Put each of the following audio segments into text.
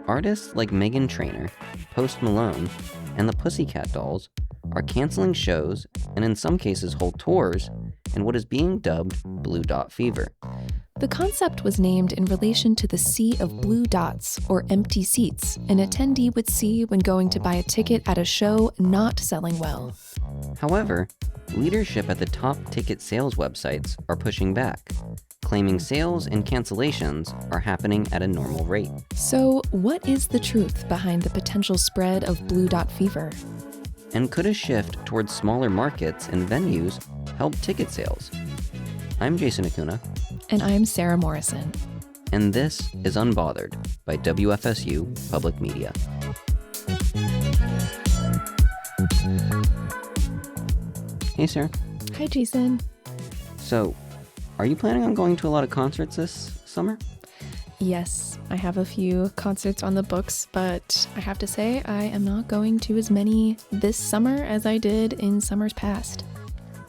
Artists like Meghan Trainor, Post Malone, and the Pussycat Dolls are canceling shows and in some cases whole tours in what is being dubbed Blue Dot Fever. The concept was named in relation to the sea of blue dots, or empty seats, an attendee would see when going to buy a ticket at a show not selling well. However, leadership at the top ticket sales websites are pushing back, claiming sales and cancellations are happening at a normal rate. So, what is the truth behind the potential spread of blue dot fever? And could a shift towards smaller markets and venues help ticket sales? I'm Jason Acuna. And I'm Sarah Morrison. And this is Unbothered by WFSU Public Media. Hey, Sarah. Hi, Jason. So, are you planning on going to a lot of concerts this summer? Yes, I have a few concerts on the books, but I have to say I am not going to as many this summer as I did in summers past.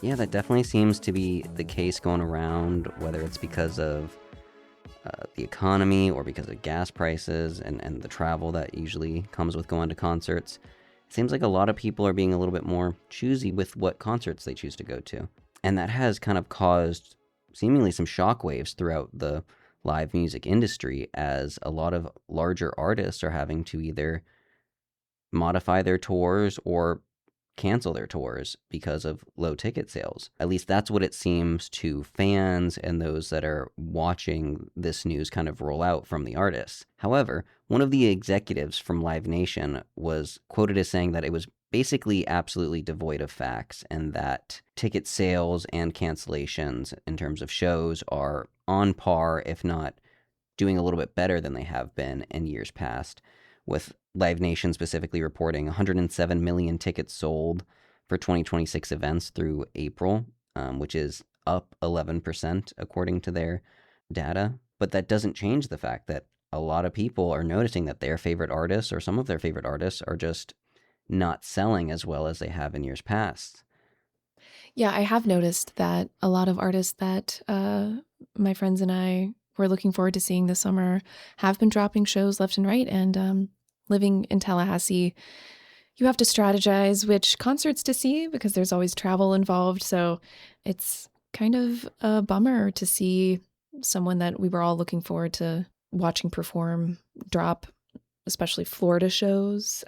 Yeah, that definitely seems to be the case going around, whether it's because of the economy or because of gas prices and the travel that usually comes with going to concerts. It seems like a lot of people are being a little bit more choosy with what concerts they choose to go to. And that has kind of caused seemingly some shockwaves throughout the live music industry, as a lot of larger artists are having to either modify their tours or cancel their tours because of low ticket sales. At least that's what it seems to fans and those that are watching this news kind of roll out from the artists. However, one of the executives from Live Nation was quoted as saying that it was basically absolutely devoid of facts and that ticket sales and cancellations in terms of shows are on par, if not doing a little bit better than they have been in years past, with Live Nation specifically reporting 107 million tickets sold for 2026 events through April, which is up 11% according to their data. But that doesn't change the fact that a lot of people are noticing that their favorite artists or some of their favorite artists are just not selling as well as they have in years past. Yeah, I have noticed that a lot of artists that my friends and I were looking forward to seeing this summer have been dropping shows left and right. And living in Tallahassee, you have to strategize which concerts to see because there's always travel involved. So it's kind of a bummer to see someone that we were all looking forward to watching perform drop, especially Florida shows,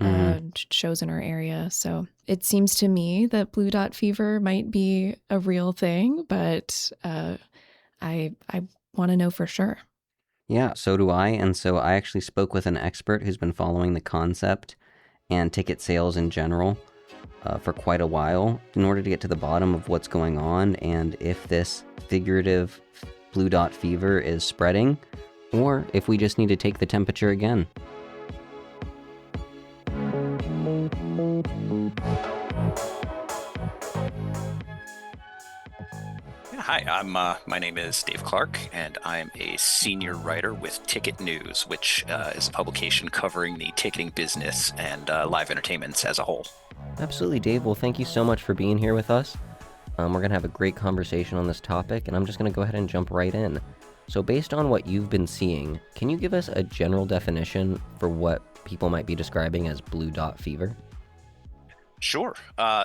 shows in our area. So it seems to me that blue dot fever might be a real thing, but I want to know for sure. Yeah, so do I. And so I actually spoke with an expert who's been following the concept and ticket sales in general for quite a while in order to get to the bottom of what's going on and if this figurative blue dot fever is spreading or if we just need to take the temperature again. Hi, my name is Dave Clark, and I'm a senior writer with Ticket News, which is a publication covering the ticketing business and live entertainments as a whole. Absolutely, Dave. Well, thank you so much for being here with us. We're going to have a great conversation on this topic, and I'm just going to go ahead and jump right in. So based on what you've been seeing, can you give us a general definition for what people might be describing as blue dot fever? Sure.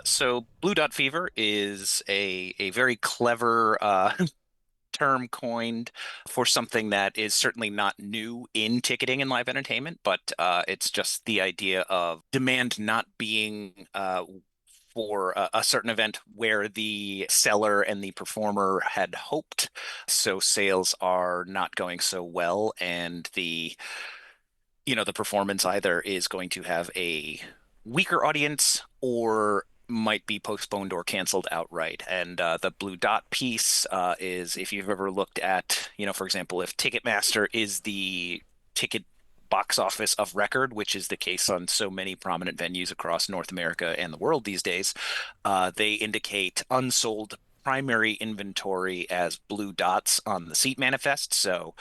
So blue dot fever is a very clever term coined for something that is certainly not new in ticketing and live entertainment, but it's just the idea of demand not being for a certain event where the seller and the performer had hoped. So sales are not going so well, and the performance either is going to have a weaker audience or might be postponed or canceled outright. And the blue dot piece is if you've ever looked at, for example, if Ticketmaster is the ticket box office of record, which is the case on so many prominent venues across North America and the world these days, they indicate unsold primary inventory as blue dots on the seat manifest. So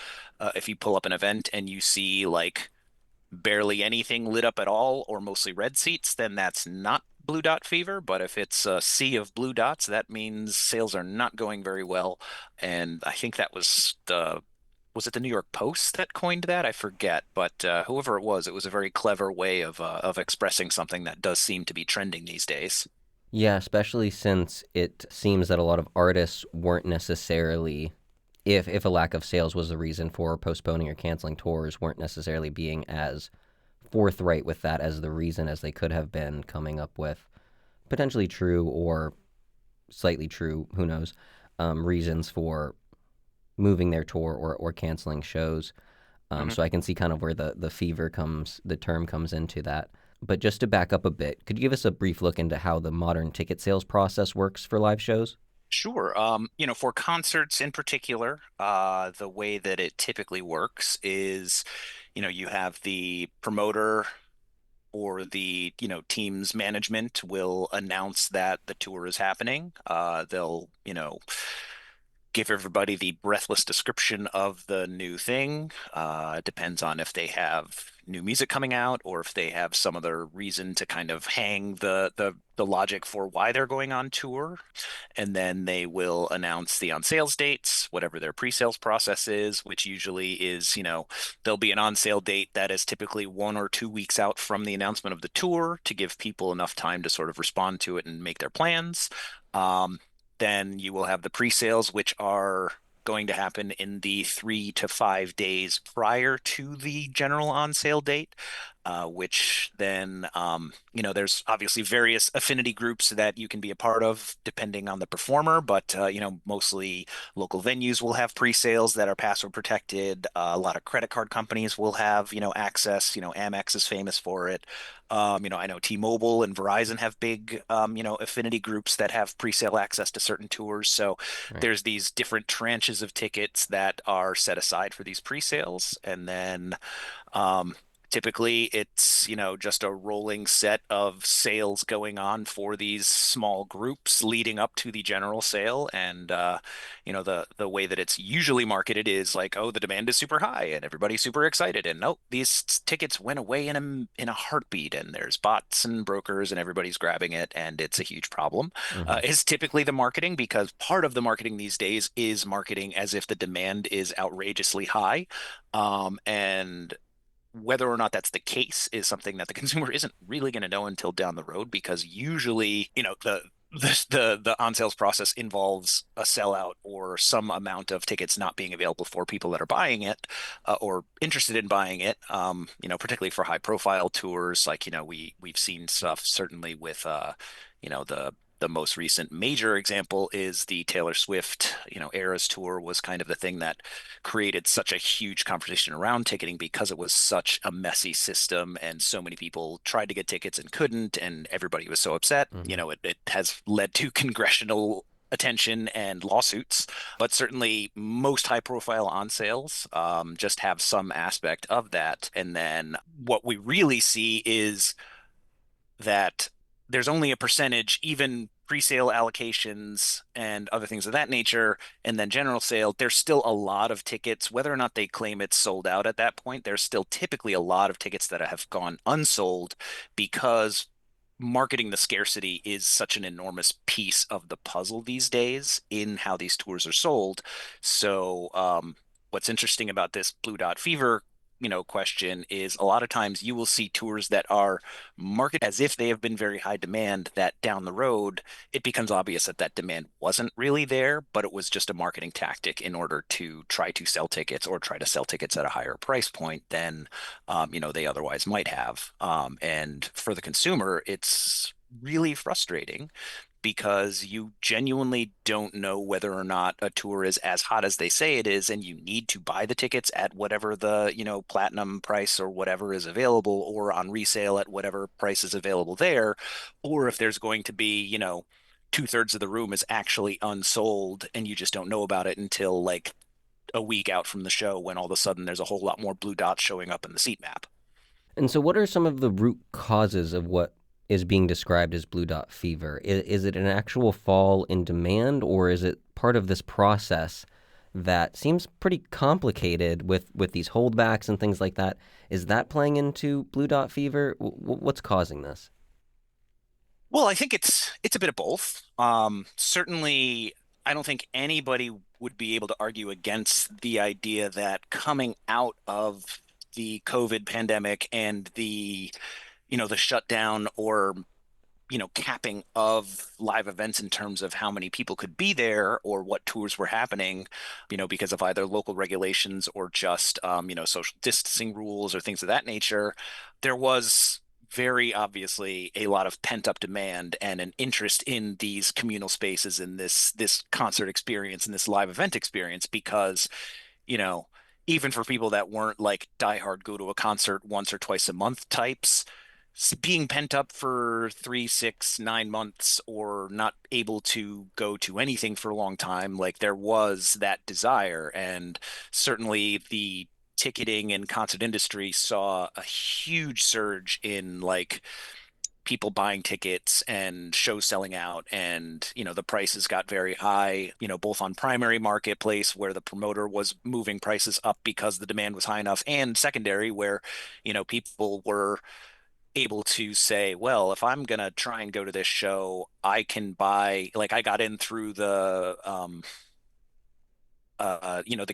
if you pull up an event and you see like barely anything lit up at all or mostly red seats, then that's not blue dot fever. But if it's a sea of blue dots, that means sales are not going very well. And I think that was the was it the New York Post that coined that? I forget, but whoever it was a very clever way of expressing something that does seem to be trending these days. Yeah, especially since it seems that a lot of artists weren't necessarily, if a lack of sales was the reason for postponing or canceling tours, weren't necessarily being as forthright with that as the reason as they could have been, coming up with potentially true or slightly true, who knows, reasons for moving their tour or canceling shows. Mhm. So I can see kind of where the term comes into that. But just to back up a bit, could you give us a brief look into how the modern ticket sales process works for live shows? Sure. For concerts in particular, the way that it typically works is, you have the promoter or the, team's management will announce that the tour is happening. They'll, give everybody the breathless description of the new thing. It depends on if they have new music coming out or if they have some other reason to kind of hang the logic for why they're going on tour. And then they will announce the on sales dates, whatever their pre-sales process is, which usually is, there'll be an on sale date that is typically 1 or 2 weeks out from the announcement of the tour to give people enough time to sort of respond to it and make their plans. Um, then you will have the pre-sales, which are going to happen in the 3 to 5 days prior to the general on sale date, which then, there's obviously various affinity groups that you can be a part of depending on the performer, but, mostly local venues will have pre-sales that are password protected. A lot of credit card companies will have, access. Amex is famous for it. I know T-Mobile and Verizon have big, affinity groups that have pre-sale access to certain tours. So Right. there's these different tranches of tickets that are set aside for these pre-sales, and then um, typically it's, just a rolling set of sales going on for these small groups leading up to the general sale. And the way that it's usually marketed is like, oh, the demand is super high and everybody's super excited. And nope, these tickets went away in a heartbeat, and there's bots and brokers and everybody's grabbing it, and it's a huge problem. Hmm. Is typically the marketing, because part of the marketing these days is marketing as if the demand is outrageously high. And whether or not that's the case is something that the consumer isn't really going to know until down the road, because usually, the on sales process involves a sellout or some amount of tickets not being available for people that are buying it, or interested in buying it. Particularly for high profile tours, like, we've seen stuff certainly with the most recent major example is the Taylor Swift, Eras tour was kind of the thing that created such a huge conversation around ticketing because it was such a messy system and so many people tried to get tickets and couldn't, and everybody was so upset. Hmm. It has led to congressional attention and lawsuits, but certainly most high profile on sales just have some aspect of that. And then what we really see is that there's only a percentage, even pre-sale allocations and other things of that nature, and then general sale, there's still a lot of tickets, whether or not they claim it's sold out at that point, there's still typically a lot of tickets that have gone unsold because marketing the scarcity is such an enormous piece of the puzzle these days in how these tours are sold. So, what's interesting about this Blue Dot Fever, question is a lot of times you will see tours that are marketed as if they have been very high demand, that down the road it becomes obvious that that demand wasn't really there, but it was just a marketing tactic in order to try to sell tickets or try to sell tickets at a higher price point than they otherwise might have. And for the consumer, it's really frustrating because you genuinely don't know whether or not a tour is as hot as they say it is, and you need to buy the tickets at whatever the, platinum price or whatever is available, or on resale at whatever price is available there, or if there's going to be, two-thirds of the room is actually unsold and you just don't know about it until like a week out from the show when all of a sudden there's a whole lot more blue dots showing up in the seat map. And so, what are some of the root causes of what is being described as blue dot fever? Is it an actual fall in demand, or is it part of this process that seems pretty complicated with these holdbacks and things like that? Is that playing into blue dot fever? What's causing this? Well, I think it's a bit of both. Certainly, I don't think anybody would be able to argue against the idea that coming out of the COVID pandemic and the shutdown or capping of live events in terms of how many people could be there or what tours were happening, because of either local regulations or just, social distancing rules or things of that nature, there was very obviously a lot of pent-up demand and an interest in these communal spaces in this concert experience and this live event experience because, you know, even for people that weren't like diehard go to a concert once or twice a month types, being pent up for 3, 6, 9 months or not able to go to anything for a long time, like there was that desire. And certainly the ticketing and concert industry saw a huge surge in like people buying tickets and shows selling out, and the prices got very high, both on primary marketplace where the promoter was moving prices up because the demand was high enough, and secondary where people were able to say, well, if I'm gonna try and go to this show, I can buy, like, I got in through the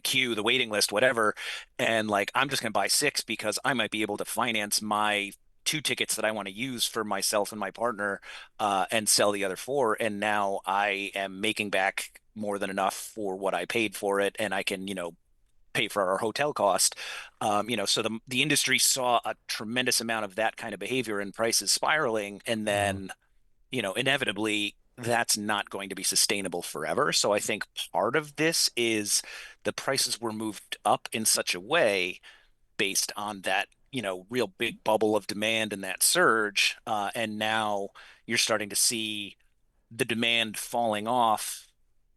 queue, the waiting list, whatever, and like I'm just gonna buy six because I might be able to finance my two tickets that I want to use for myself and my partner, and sell the other four. And now I am making back more than enough for what I paid for it, and I can, pay for our hotel cost. So the industry saw a tremendous amount of that kind of behavior and prices spiraling, and Mhm. then inevitably that's not going to be sustainable forever. So I think part of this is the prices were moved up in such a way based on that, real big bubble of demand and that surge. And now you're starting to see the demand falling off,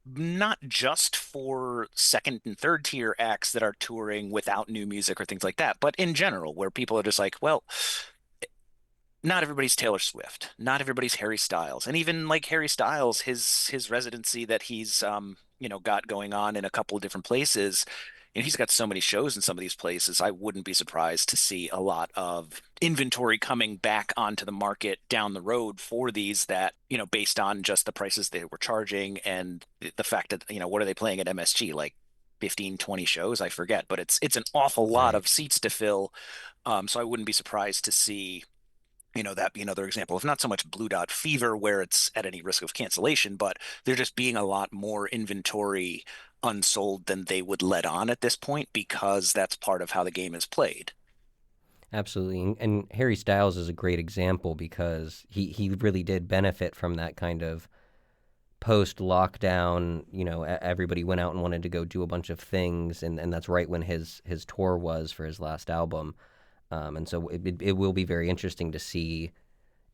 not just for second and third tier acts that are touring without new music or things like that, but in general, where people are just like, well, not everybody's Taylor Swift, not everybody's Harry Styles, and even like Harry Styles, his residency that he's got going on in a couple of different places, and he's got so many shows in some of these places. I wouldn't be surprised to see a lot of inventory coming back onto the market down the road for these that based on just the prices they were charging and the fact that what are they playing at MSG, like 15, 20 shows, I forget, but it's an awful lot Right. of seats to fill. So I wouldn't be surprised to see that be another example of not so much Blue Dot Fever where it's at any risk of cancellation, but there just being a lot more inventory unsold than they would let on at this point because that's part of how the game is played. Absolutely. And Harry Styles is a great example because he really did benefit from that kind of post lockdown. Everybody went out and wanted to go do a bunch of things, and that's right when his tour was for his last album. And so it will be very interesting to see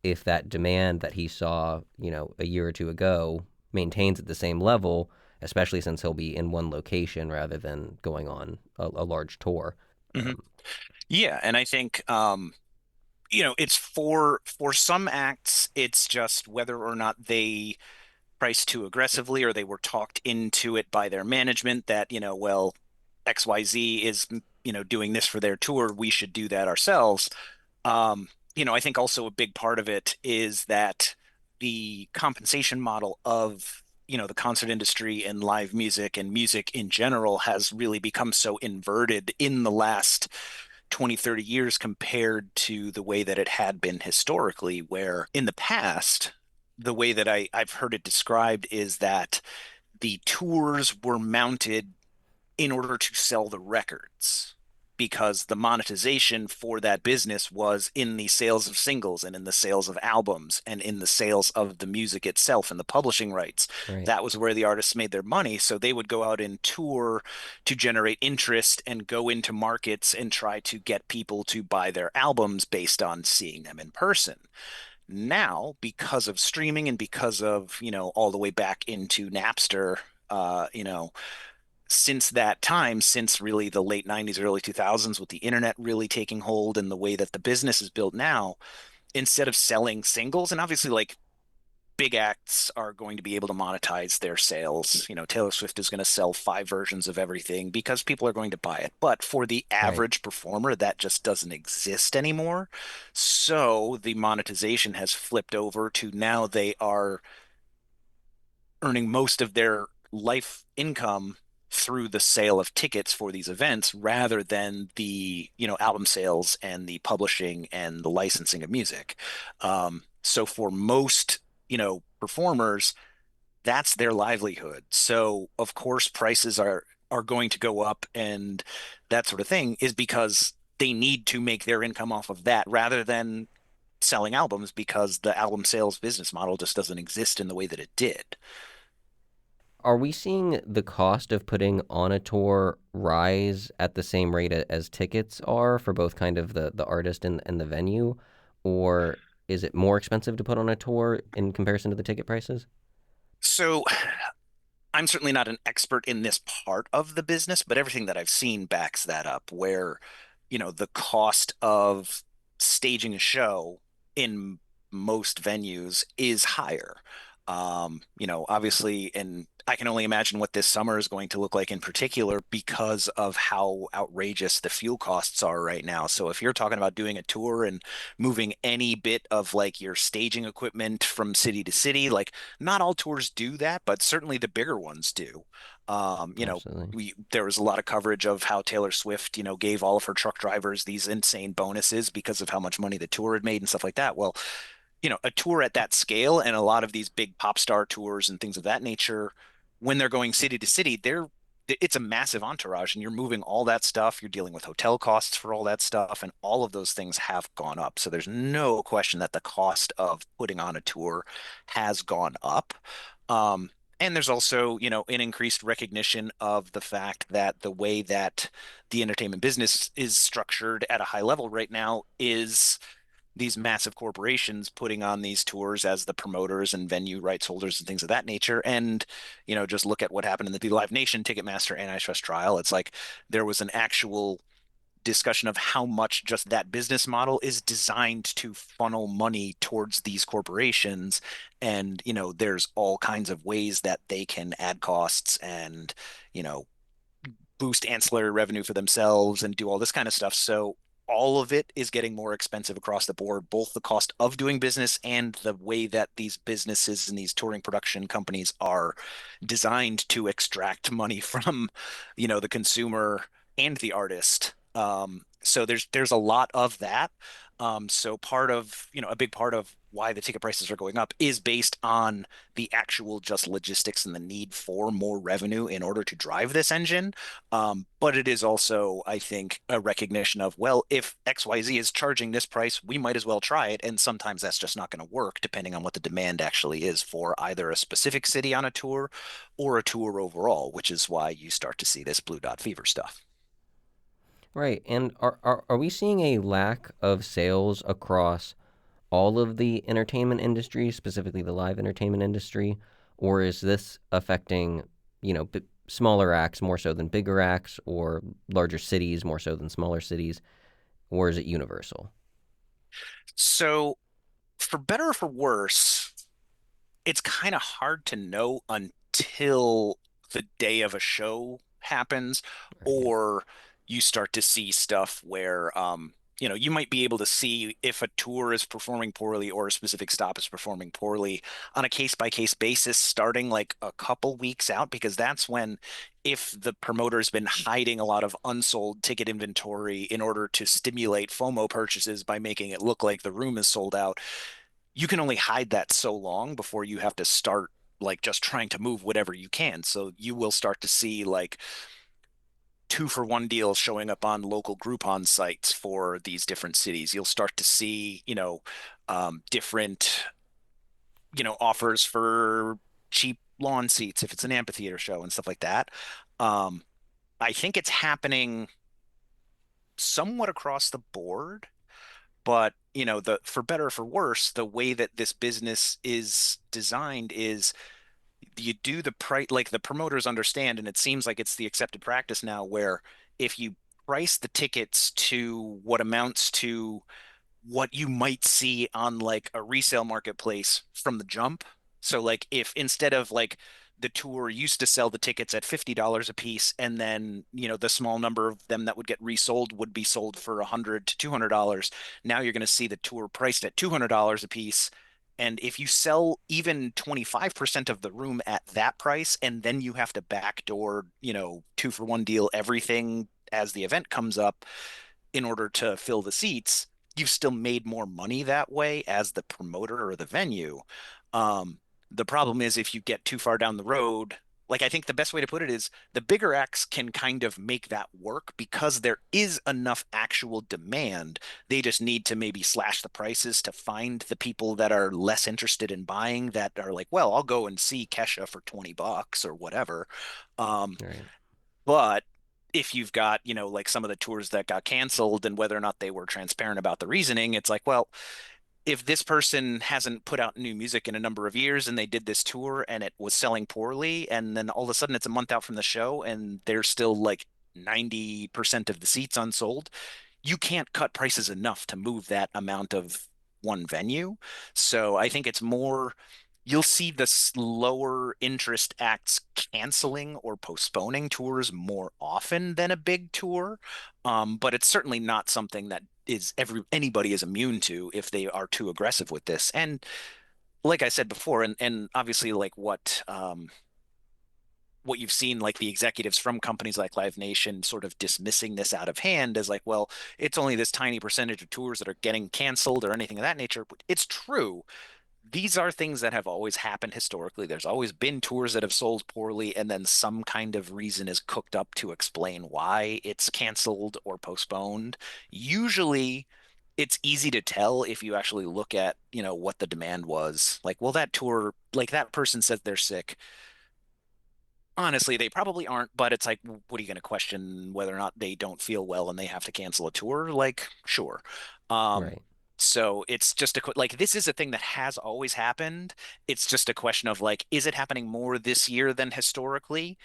if that demand that he saw, a year or two ago maintains at the same level, especially since he'll be in one location rather than going on a large tour. Hmm. Um, Yeah, and I think it's for some acts, it's just whether or not they price too aggressively or they were talked into it by their management that, well, XYZ is, doing this for their tour, we should do that ourselves. I think also a big part of it is that the compensation model of, the concert industry and live music and music in general has really become so inverted in the last 20, 30 years compared to the way that it had been historically, where in the past, the way that I've heard it described is that the tours were mounted in order to sell the records because the monetization for that business was in the sales of singles and in the sales of albums and in the sales of the music itself and the publishing rights. right. That was where the artists made their money. So they would go out and tour to generate interest and go into markets and try to get people to buy their albums based on seeing them in person. Now, because of streaming and because of, all the way back into Napster, since that time, since really the late 90s, early 2000s, with the internet really taking hold and the way that the business is built now, instead of selling singles, and obviously, like, big acts are going to be able to monetize their sales. Taylor Swift is going to sell five versions of everything because people are going to buy it. But for the Right. average performer, that just doesn't exist anymore. So the monetization has flipped over to now they are earning most of their life income through the sale of tickets for these events rather than the, album sales and the publishing and the licensing of music. So for most, performers, that's their livelihood. So of course prices are going to go up and that sort of thing is because they need to make their income off of that rather than selling albums because the album sales business model just doesn't exist in the way that it did. Are we seeing the cost of putting on a tour rise at the same rate as tickets are for both kind of the artist and the venue? Or is it more expensive to put on a tour in comparison to the ticket prices? So I'm certainly not an expert in this part of the business, but everything that I've seen backs that up where, the cost of staging a show in most venues is higher. Obviously, and I can only imagine what this summer is going to look like in particular because of how outrageous the fuel costs are right now. So if you're talking about doing a tour and moving any bit of like your staging equipment from city to city, like not all tours do that, but certainly the bigger ones do. Absolutely. There was a lot of coverage of how Taylor Swift, gave all of her truck drivers these insane bonuses because of how much money the tour had made and stuff like that. Well, a tour at that scale and a lot of these big pop star tours and things of that nature, when they're going city to city, it's a massive entourage and you're moving all that stuff. You're dealing with hotel costs for all that stuff, and all of those things have gone up. So there's no question that the cost of putting on a tour has gone up. And there's also, an increased recognition of the fact that the way that the entertainment business is structured at a high level right now is these massive corporations putting on these tours as the promoters and venue rights holders and things of that nature. And, just look at what happened in the Live Nation Ticketmaster antitrust trial. It's like there was an actual discussion of how much just that business model is designed to funnel money towards these corporations. And, there's all kinds of ways that they can add costs and, you know, boost ancillary revenue for themselves and do all this kind of stuff. So all of it is getting more expensive across the board, both the cost of doing business and the way that these businesses and these touring production companies are designed to extract money from, the consumer and the artist. So there's a lot of that. So part of, a big part of why the ticket prices are going up is based on the actual just logistics and the need for more revenue in order to drive this engine. But it is also, I think, a recognition of, well, if XYZ is charging this price, we might as well try it. And sometimes that's just not going to work depending on what the demand actually is for either a specific city on a tour or a tour overall, which is why you start to see this Blue Dot Fever stuff. Right. And are we seeing a lack of sales across all of the entertainment industry, specifically the live entertainment industry? Or is this affecting, smaller acts more so than bigger acts, or larger cities more so than smaller cities? Or is it universal? So, for better or for worse, it's kind of hard to know until the day of a show happens, Right. or you start to see stuff where you might be able to see if a tour is performing poorly or a specific stop is performing poorly on a case by case basis starting like a couple weeks out, because that's when, if the promoter's been hiding a lot of unsold ticket inventory in order to stimulate FOMO purchases by making it look like the room is sold out, you can only hide that so long before you have to start like just trying to move whatever you can. So you will start to see like 2-for-1 deals showing up on local Groupon sites for these different cities. You'll start to see, different, offers for cheap lawn seats if it's an amphitheater show and stuff like that. Um, I think it's happening somewhat across the board, but the for better or for worse, the way that this business is designed is you do the price, like the promoters understand, and it seems like it's the accepted practice now, where if you price the tickets to what amounts to what you might see on like a resale marketplace from the jump. So like if instead of like the tour used to sell the tickets at $50 a piece, and then the small number of them that would get resold would be sold for $100 to $200, now you're going to see the tour priced at $200 a piece, And if you sell even 25% of the room at that price, and then you have to backdoor, 2-for-1 deal everything as the event comes up in order to fill the seats, you've still made more money that way as the promoter or the venue. Um, the problem is if you get too far down the road, like I think the best way to put it is the bigger acts can kind of make that work because there is enough actual demand. They just need to maybe slash the prices to find the people that are less interested in buying that are like, well, I'll go and see Kesha for $20 or whatever. Um, Right. but if you've got, like some of the tours that got canceled and whether or not they were transparent about the reasoning, it's like, well, if this person hasn't put out new music in a number of years and they did this tour and it was selling poorly, and then all of a sudden it's a month out from the show and there's still like 90% of the seats unsold, you can't cut prices enough to move that amount of one venue. So I think it's more, you'll see the slower interest acts canceling or postponing tours more often than a big tour. But it's certainly not something that is anybody is immune to if they are too aggressive with this. And like I said before, and obviously like what you've seen, like the executives from companies like Live Nation sort of dismissing this out of hand as like, well, it's only this tiny percentage of tours that are getting canceled or anything of that nature. But it's true. These are things that have always happened historically. There's always been tours that have sold poorly, and then some kind of reason is cooked up to explain why it's canceled or postponed. Usually, it's easy to tell if you actually look at, what the demand was. Like, well, that tour, like that person says they're sick. Honestly, they probably aren't, but it's like, what are you going to question whether or not they don't feel well and they have to cancel a tour? Like, sure. Um, Right. so it's just like this is a thing that has always happened. It's just a question of like, is it happening more this year than historically?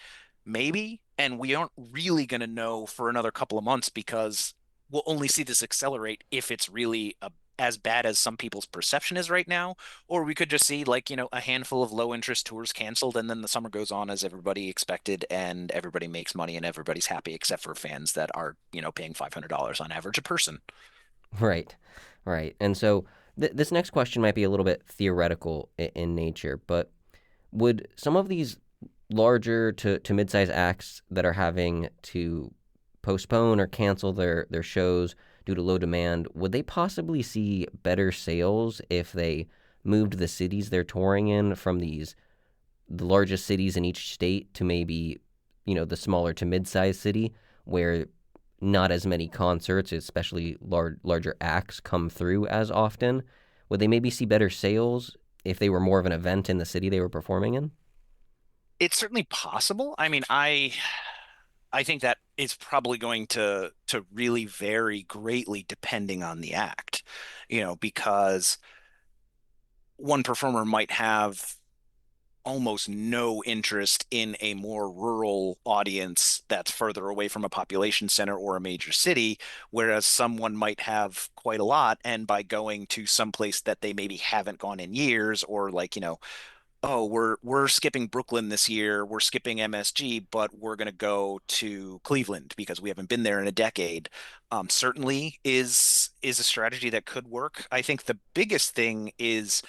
Maybe. And we aren't really going to know for another couple of months because we'll only see this accelerate if it's really as bad as some people's perception is right now. Or we could just see like, a handful of low interest tours canceled and then the summer goes on as everybody expected and everybody makes money and everybody's happy except for fans that are, paying $500 on average a person. Right. Right. And so this next question might be a little bit theoretical in nature, but would some of these larger to mid-size acts that are having to postpone or cancel their shows due to low demand, would they possibly see better sales if they moved the cities they're touring in from the largest cities in each state to maybe, the smaller to mid-sized city where not as many concerts, especially larger acts, come through as often? Would they maybe see better sales if they were more of an event in the city they were performing in? It's certainly possible. I mean, I think that it's probably going to really vary greatly depending on the act, because one performer might have almost no interest in a more rural audience that's further away from a population center or a major city, whereas someone might have quite a lot. And by going to some place that they maybe haven't gone in years, or like, oh, we're skipping Brooklyn this year, we're skipping MSG, but we're going to go to Cleveland because we haven't been there in a decade. Certainly is a strategy that could work. I think the biggest thing is,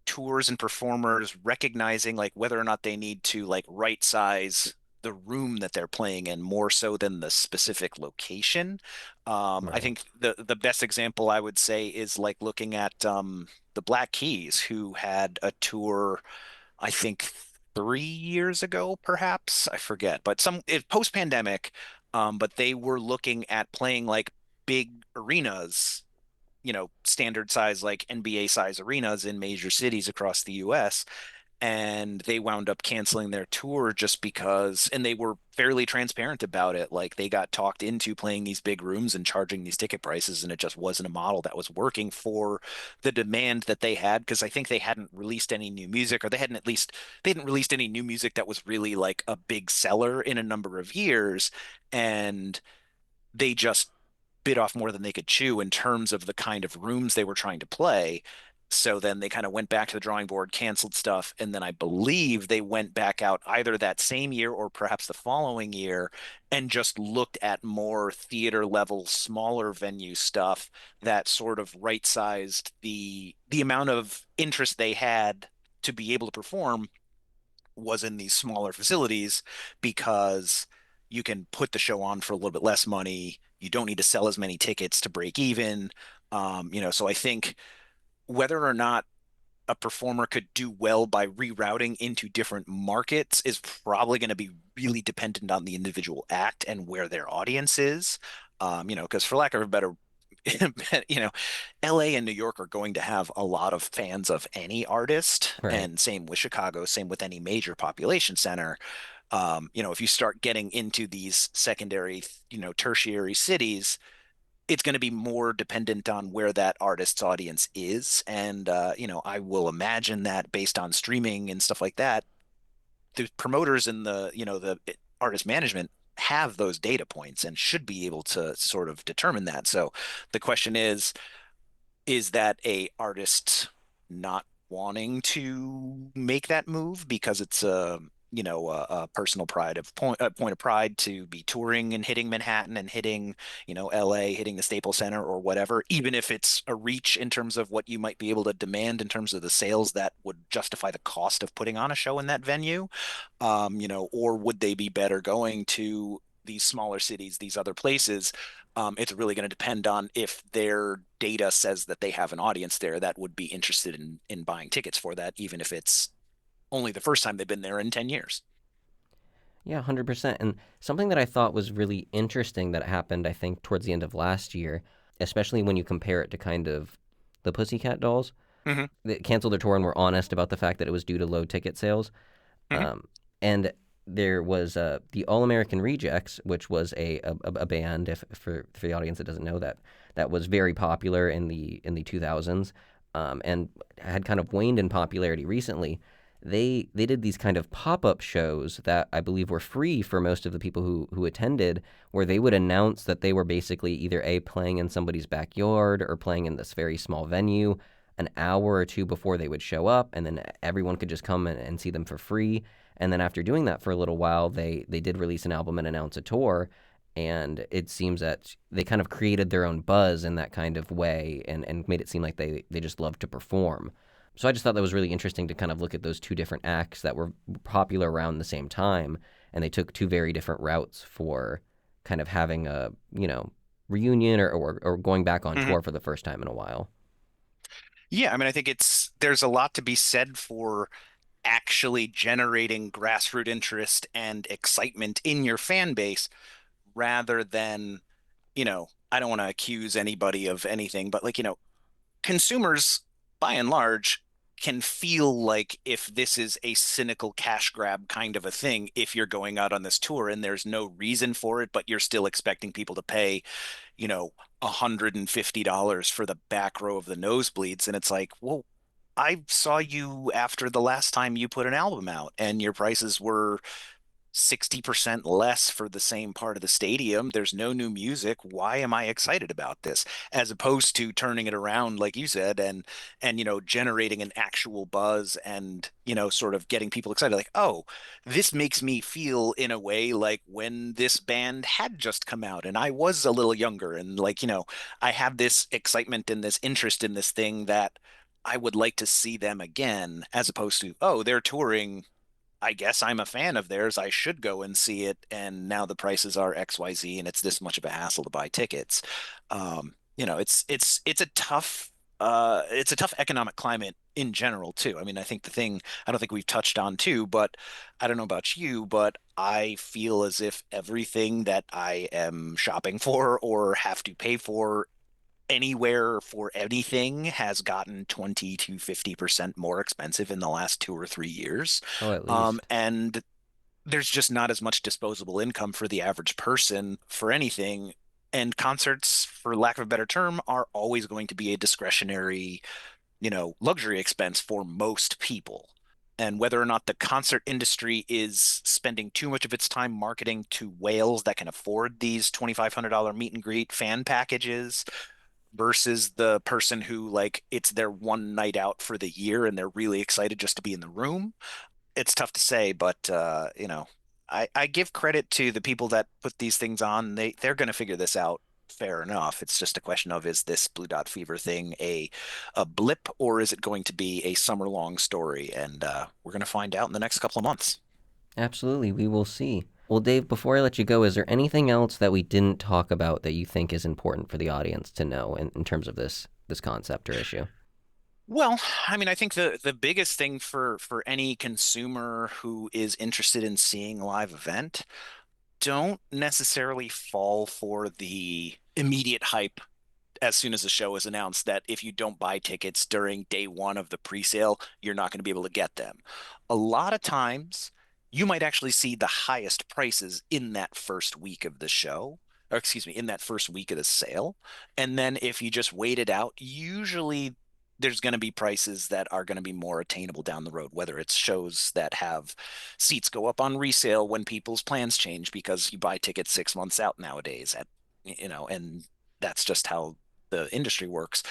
tours and performers recognizing like whether or not they need to like right size the room that they're playing in more so than the specific location. I Right. think the best example I would say is like looking at the Black Keys, who had a tour, I think 3 years ago, perhaps. I forget, but post pandemic. But they were looking at playing like big arenas, standard size, like NBA size arenas in major cities across the US. And they wound up canceling their tour just because, and they were fairly transparent about it. Like they got talked into playing these big rooms and charging these ticket prices, and it just wasn't a model that was working for the demand that they had. Because I think they hadn't released any new music, or they hadn't released any new music that was really like a big seller in a number of years. And they just bit off more than they could chew in terms of the kind of rooms they were trying to play. So then they kind of went back to the drawing board, canceled stuff, and then I believe they went back out either that same year or perhaps the following year and just looked at more theater level, smaller venue stuff that sort of right-sized the amount of interest they had to be able to perform was in these smaller facilities because you can put the show on for a little bit less money. You don't need to sell as many tickets to break even. So I think whether or not a performer could do well by rerouting into different markets is probably going to be really dependent on the individual act and where their audience is. Because for lack of a better, LA and New York are going to have a lot of fans of any artist, Right. and same with Chicago, same with any major population center. If you start getting into these secondary, tertiary cities, it's going to be more dependent on where that artist's audience is. And, I will imagine that based on streaming and stuff like that, the promoters and the artist management have those data points and should be able to sort of determine that. So the question is that a artist not wanting to make that move because it's a personal pride of a point of pride to be touring and hitting Manhattan and hitting LA, hitting the Staples Center or whatever, even if it's a reach in terms of what you might be able to demand in terms of the sales that would justify the cost of putting on a show in that venue. Or would they be better going to these smaller cities, these other places? It's really going to depend on if their data says that they have an audience there that would be interested in buying tickets for that, even if it's only the first time they've been there in 10 years. Yeah, 100%. And something that I thought was really interesting that happened, I think, towards the end of last year, especially when you compare it to kind of the Pussycat Dolls, Hmm. they canceled their tour and were honest about the fact that it was due to low ticket sales. Hmm. And there was the All American Rejects, which was a band, if for the audience that doesn't know that was very popular in the 2000s, and had kind of waned in popularity recently. They did these kind of pop-up shows that I believe were free for most of the people who attended, where they would announce that they were basically either playing in somebody's backyard or playing in this very small venue an hour or two before they would show up, and then everyone could just come and see them for free. And then after doing that for a little while, they did release an album and announce a tour. And it seems that they kind of created their own buzz in that kind of way and made it seem like they just loved to perform. So I just thought that was really interesting to kind of look at those two different acts that were popular around the same time. And they took two very different routes for kind of having a, reunion or going back on Hmm. tour for the first time in a while. Yeah, I mean, I think there's a lot to be said for actually generating grassroots interest and excitement in your fan base rather than, I don't want to accuse anybody of anything, but like, consumers by and large can feel like if this is a cynical cash grab kind of a thing, if you're going out on this tour and there's no reason for it, but you're still expecting people to pay, you know, $150 for the back row of the nosebleeds. And it's like, well, I saw you after the last time you put an album out and your prices were 60% less for the same part of the stadium. There's no new music. Why am I excited about this? As opposed to turning it around, like you said, and generating an actual buzz and, sort of getting people excited, like, oh, this makes me feel in a way like when this band had just come out and I was a little younger and like, I have this excitement and this interest in this thing that I would like to see them again, as opposed to, oh, they're touring. I guess I'm a fan of theirs. I should go and see it. And now the prices are XYZ and it's this much of a hassle to buy tickets. It's a tough economic climate in general too. I mean, I think the thing I don't think we've touched on too, but I don't know about you, but I feel as if everything that I am shopping for or have to pay for anywhere for anything has gotten 20 to 50% more expensive in the last 2 or 3 years. Oh, at least. And there's just not as much disposable income for the average person for anything. And concerts, for lack of a better term, are always going to be a discretionary, luxury expense for most people. And whether or not the concert industry is spending too much of its time marketing to whales that can afford these $2,500 meet and greet fan packages, versus the person who like it's their one night out for the year and they're really excited just to be in the room. It's tough to say, but I give credit to the people that put these things on. They're going to figure this out fair enough. It's just a question of, is this Blue Dot Fever thing a blip, or is it going to be a summer long story? And we're going to find out in the next couple of months. Absolutely, we will see. Well, Dave, before I let you go, is there anything else that we didn't talk about that you think is important for the audience to know in terms of this concept or issue? Well, I mean, I think the biggest thing for any consumer who is interested in seeing a live event, don't necessarily fall for the immediate hype as soon as the show is announced that if you don't buy tickets during day one of the pre-sale, you're not going to be able to get them. A lot of times, you might actually see the highest prices in that first week of the show, or excuse me, in that first week of the sale. And then if you just wait it out, usually there's going to be prices that are going to be more attainable down the road, whether it's shows that have seats go up on resale when people's plans change because you buy tickets 6 months out nowadays and that's just how the industry works.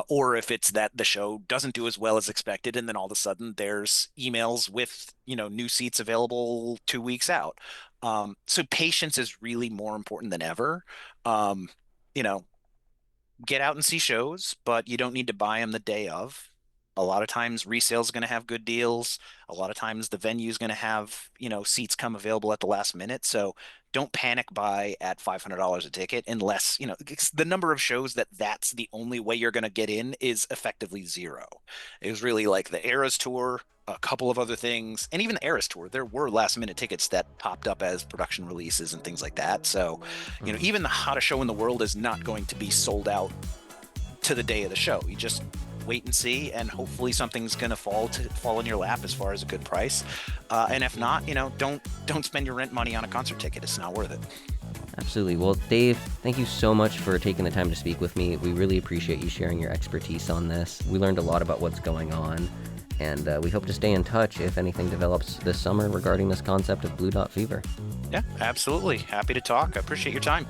Or if it's that the show doesn't do as well as expected, and then all of a sudden there's emails with, new seats available 2 weeks out. So patience is really more important than ever. You know, get out and see shows, but you don't need to buy them the day of. A lot of times resale is going to have good deals. A lot of times the venue is going to have, seats come available at the last minute. So don't panic buy at $500 a ticket unless, the number of shows that's the only way you're going to get in is effectively zero. It was really like the Eras Tour, a couple of other things, and even the Eras Tour, there were last minute tickets that popped up as production releases and things like that. So, even the hottest show in the world is not going to be sold out to the day of the show. You just wait and see, and hopefully something's going to fall in your lap as far as a good price. And if not, don't spend your rent money on a concert ticket. It's not worth it. Absolutely. Well, Dave, thank you so much for taking the time to speak with me. We really appreciate you sharing your expertise on this. We learned a lot about what's going on, and we hope to stay in touch if anything develops this summer regarding this concept of Blue Dot Fever. Yeah, absolutely. Happy to talk. I appreciate your time.